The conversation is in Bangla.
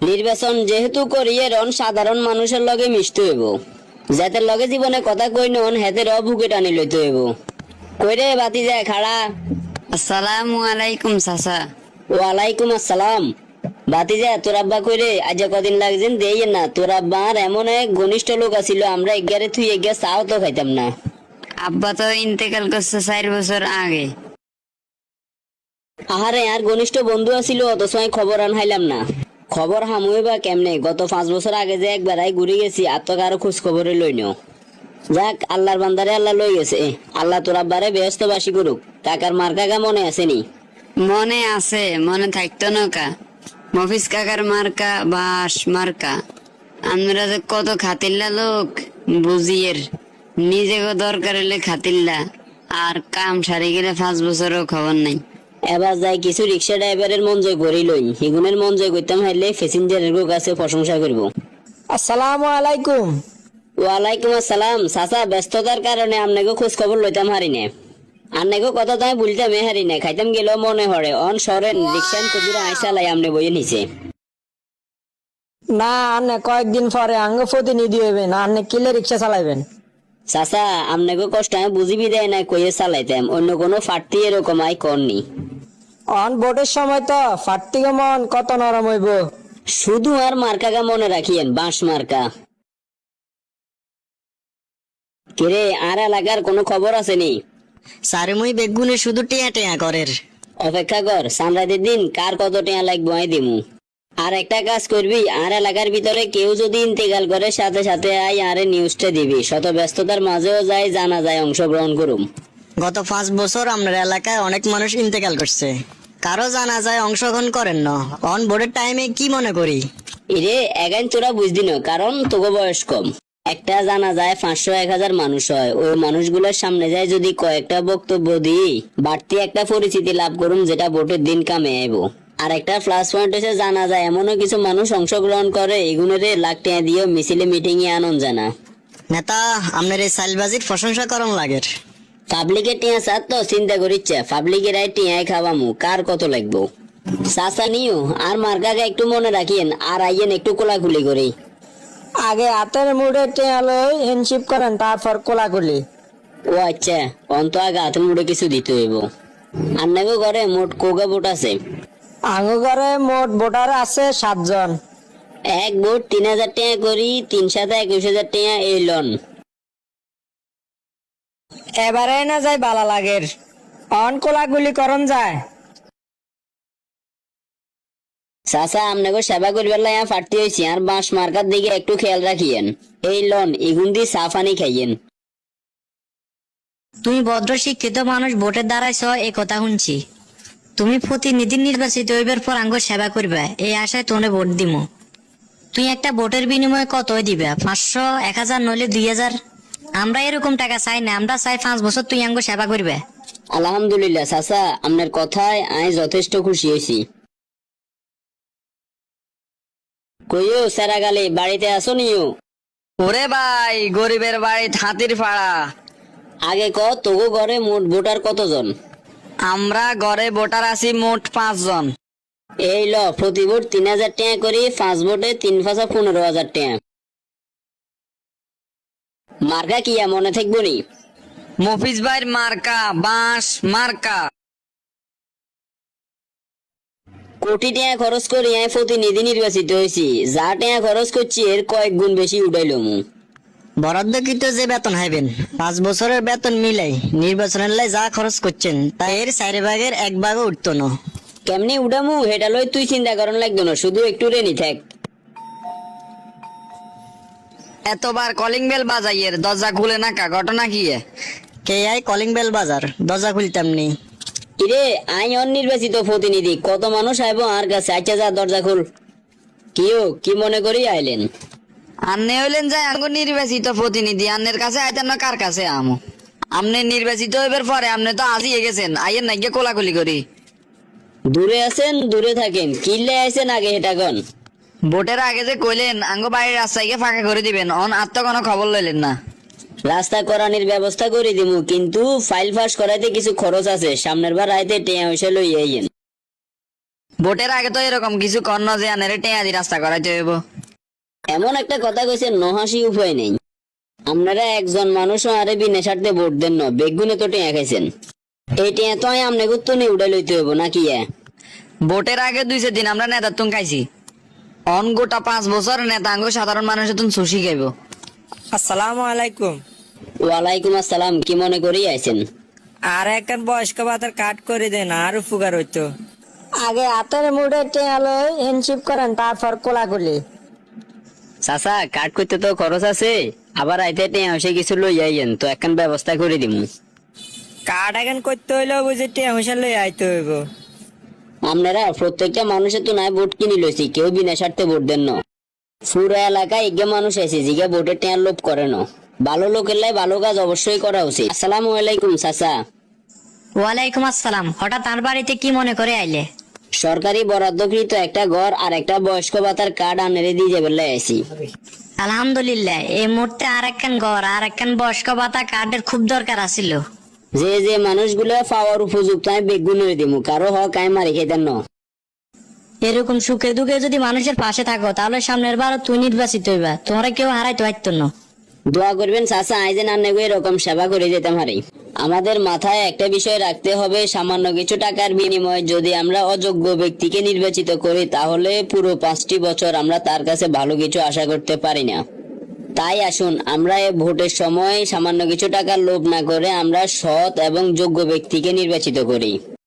নির্বাচন যেহেতু করিয়ে রন সাধারণ মানুষের লগে মিশতে হইব, যাতে লগে জীবনে কথা কই নন হেতের বুকে টানি লইতে হইব। কইরে বাতি যায় খাড়া। আসসালামু আলাইকুম চাচা। ওয়ালাইকুম আসসালাম। বাতি যায় তোর আব্বা কইরে আজ কদিন লাগছেন দেই না। তোর আব্বার এমন এক ঘনিষ্ঠ লোক আছিল, আমরা এগারে থুই এগিয়ে চাও তো খাইতাম না। আব্বা তো ইন্তেকাল করছে 4 বছর আগে। আহারে আর ঘনিষ্ঠ বন্ধু আছিল, অথচ আমি খবর আনহাইলাম না। খবর হামুই বা কেমনে? গত 5 বছর আগে যে একবার ঘুরে গেছি, আর তো কারো খোঁজ খবরে লই নিও। যাক, আল্লাহর বান্দারে আল্লাহ লই গেছে। আল্লাহ তোর আব্বারে ব্যস্তবাসী করুক। কাকার মার কাকা মনে আসেনি? মনে আছে, মনে থাকতো নৌকা। মফিজ কাকার মার্কা বাস মার্কা। আমরা যে কত খাতিল্লা লোক বুঝিয়ের, নিজেকে দরকার হলে খাতিল্লা, আর কাম সারি গেলে 5 বছরও খবর নাই। এবার যাই কিছু রিক্সা ড্রাইভারের মন জয় করি লই, হিগুনের মন জয় করতাম হাইলে প্যাসেঞ্জারের কাছে প্রশংসা করব। আসসালামু আলাইকুম। ওয়ালাইকুম আসসালাম। চাচা, ব্যস্ততার কারণে আপনাকে খোঁজ খবর লইতাম হারি না। আন্নাকে কথা তাই বলতাম হারি না, খাইতাম গেলেও মনে হরে অন সরেন রিক্সান কবিরা আইসা লাই আমনে বইয়ে নিছে। না, আনে কয়েকদিন পরে আঙ্গ প্রতিনিধি হইবেন, আনে কিলে রিক্সা চালাইবেন। চাচা, আপনাকে কষ্ট আমি বুঝিবি দেয় না কইয়ে চালাইতাম, অন্য কোনো ফাটতি এরকম আই করনি। অন ভোটের সময় তো ফাটতিগ মন কত নরম হইব। শুধু আর মার্কাগা মনে রাখিয়েন, বাঁশ মার্কা। কিরে, আর এলাকার কোনো খবর আসেনি? সারেমুই বেগুনে শুধু টিয়া টিয়া করের। অপেক্ষা কর, সানরাইতের দিন কার কত টিয়া লাগবো আই দিমু। আর একটা কাজ করবি, আর এলাকার ভিতরে কেউ যদি ইন্তেকাল করে সাথে সাথে আই আরে নিউজটা দিবি। শত ব্যস্ততার মাঝেও যাই জানা যায় অংশগ্রহণ করুম। গত 5 বছর আমাদের এলাকায় অনেক মানুষ ইন্তেকাল করছে, কারো জানা যায় অংশগ্রহণ করেন না। অন ভোটের টাইমে কি মনে করি? এরে এগাইন তোরা বুঝদি না, কারণ তোকে বয়স কম। একটা জানা যায় 500-1000 মানুষ হয়, ওই মানুষগুলোর সামনে যায় যদি কয়েকটা বক্তব্য দিই, বাড়তি একটা পরিচিতি লাভ করুম, যেটা ভোটের দিন কামে আইব। আর একটা প্লাস পয়েন্ট হচ্ছে জানা যায় এমনও কিছু মানুষ অংশগ্রহণ করে এগুলোরে লাখ টাকা দিয়েও মিছিলে মিটিং এ আনন্দ জানা। নেতা, আপনার এই সাইলবাজির প্রশংসা করন লাগের। পাবলিকের টিয়া চার তো চিন্তা করিচ্ছে, পাবলিকের আই টিয়াই খাওয়ামু, কার কত লাগবো। চাচা নিও আর মার্কাকে একটু মনে রাখিয়েন, আর আইয়েন একটু কোলাকুলি করি। আগে হাতের মুড়ে টেয়া লই হ্যান্ডশিপ করেন, তারপর কোলাকুলি। ও আচ্ছা, অন্ত আগে হাতের মুড়ে কিছু দিতে হইব। আন্নাগো ঘরে মোট কোগা ভোট আছে? আঙ্গ ঘরে মোট ভোটার আছে 7 জন। এক ভোট 3000 টাকা করি, 3/7 21,000 টাকা এই লন। এবারে না যায় বালা লাগের, অন কোলাকুলি করন যায়। চাচা, আপনাকে সেবা করবার লাই ফাটতি হয়েছি, আর বাঁশ মার্কার দিকে একটু খেয়াল রাখিয়েন। এই লন এগুন দিয়ে সাফানি খাইয়েন। তুমি ভদ্র শিক্ষিত মানুষ ভোটের দ্বারাইছ এই কথা শুনছি। তুমি প্রতিনিধি নির্বাচিত হইবার পর আঙ্গ সেবা করবে এই আশায় তোমরা ভোট দিমু। তুই একটা ভোটের বিনিময়ে কত দিবে? 500, 1000 নইলে 2000। আমরা এরকম টাকা চাই না, আমরা চাই 5 বছর তুই আঙ্গ সেবা করবে। আলহামদুলিল্লাহ চাচা, আপনার কথায় আমি যথেষ্ট খুশি হয়েছি। কইও সেরা গালে বাড়িতে আসো নিও। ওরে ভাই, গরিবের বাড়ি হাতির ফাড়া। আগে ক তোগো ঘরে মোট ভোটার কতজন? আমরা ঘরে ভোটার আছি মোট 5 জন। এই ল, প্রতি ভোট 3000 টাকা করি, 5 ভোটে 3/15,000 টাকা। মার্কা কি মনে থাকবো নি? মফিজ ভাইয়ের মার্কা বাঁশ মার্কা। কোটি টাকা খরচ করি আমি প্রতিনিধি নির্বাচিত হয়েছি, যা টাকা খরচ করছি এর কয়েক গুণ বেশি উঠাইলো মু। বরাদ্দকৃত যে বেতন হাইবেন 5 বছরের বেতন মিলাই নির্বাচনের লাই যা খরচ করছেন তা এর 4 ভাগের 1 ভাগও উঠতো না। কেমনি উঠামু হেটা লই তুই চিন্তা করন লাগতো না, শুধু একটু রেনি থাক। এতবার কলিং বেল বাজাইয়ের দরজা খুলে না কা, ঘটনা কি? কে আই কলিং বেল বাজার, দরজা খুলতাম নি। কিরে, আই অনির্বাচিত প্রতিনিধি, কত মানুষ আইব আর কাছে। আচ্ছা যা দরজা খুল। কি মনে করি আইলেন? আন্নে হইলেন যায় আঙ্গ নির্বাচিত প্রতিনিধি, আন্নের কাছে আইতেন না কার কাছে আমু? আমনে নির্বাচিত হইবার পরে আমনে তো আজিয়ে গেছেন, আইয়ের নাকি কোলাকুলি করি। দূরে আছেন দূরে থাকেন, কিল্লে আইছেন আগে হেটা কন। ভোটের আগে যে কইলেন আঙ্গ বাড়ির রাস্তাকে ফাঁকা করে দিবেন, অন আর তো কোনো খবর লইলেন না। রাস্তা করানির ব্যবস্থা করে দিমু, কিন্তু ফাইল ফাঁস করাইতে কিছু খরচ আছে। সামনের বার রাইতে টেয়া হইসে লই আইয়েন। ভোটের আগে তো এরকম কিছু কর না যে আনের টেয়া দি রাস্তা করাইতে হইব। এমন একটা কথা কইছে নহাসি উপায় নেই। আপনারা একজন মানুষও আরে বিনা স্বার্থে ভোট দেন না, বেগুনে তো টেয়া খাইছেন। এই টেয়া তো আমনে গুত্ত নিয়ে উড়াই লইতে হইব নাকি? ভোটের আগে 2 দিন আমরা নেতার খাইছি, অন গোটা 5 বছর নেতাঙ্গ সাধারণ মানুষের তুন সুশি খাইব। আসসালামু আলাইকুম। ওয়ালাইকুম আসসালাম, কি মনে করি আইছেন? আর একটা বয়স্ক ভাতার কাট করে দেন, আর উপকার হইতো। আগে হাতের মুড়ে টেয়া লই হ্যান্ডশিপ করেন, তারপর কোলাকুলি। চাচা, কাট করতে তো খরচ আছে, আবার আইতে টেয়া হইছে কিছু লই আইয়েন তো একখান ব্যবস্থা করে দিমু। কার্ড এখন করতে হইলেও বুঝে টেয়া হইসা লই আইতে হইব। আপনারা প্রত্যেকটা মানুষের তো নাই ভোট কিনি লইছি, কেউ বিনা স্বার্থে ভোট দেন না। পুরো এলাকায় এগে মানুষ আছে জিগে ভোটের টেয়ার লোভ করে না। ভালো লোকের লাই ভালো কাজ অবশ্যই করা উচিত। আসসালামু আলাইকুম চাচা। ওয়ালাইকুম আসসালাম। হঠাৎ আর বাড়িতে কি মনে করে আইলে? সরকারি বরাদ্দকৃত একটা ঘর আর একটা বয়স্ক ভাতার কার্ড আনেরে দিয়ে যাবে আইছি। আলহামদুলিল্লাহ, এই মুহূর্তে আর একখান ঘর আর একখান বয়স্ক ভাতা কার্ডের খুব দরকার আছিল। যে যে মানুষগুলো পাওয়ার উপযুক্ত আমি বেগুনে দিমু, কারো হক আমি মারি খেতেন না। এরকম সুখে দুঃখে যদি মানুষের পাশে থাকো তাহলে সামনের বার তুই নির্বাচিত হইবা, তোমরা কেউ হারাইতে পারতো না। দোয়া করবেন চাচা, আইজেন আন্নেগো এরকম সেবা করে যেতাম হারি। আমাদের মাথায় একটা বিষয় রাখতে হবে, সামান্য কিছু টাকার বিনিময়ে যদি আমরা অযোগ্য ব্যক্তিকে নির্বাচিত করি তাহলে পুরো 5টি বছর আমরা তার কাছে ভালো কিছু আশা করতে পারি না। তাই আসুন আমরা এই ভোটের সময় সামান্য কিছু টাকার লোভ না করে আমরা সৎ এবং যোগ্য ব্যক্তিকে নির্বাচিত করি।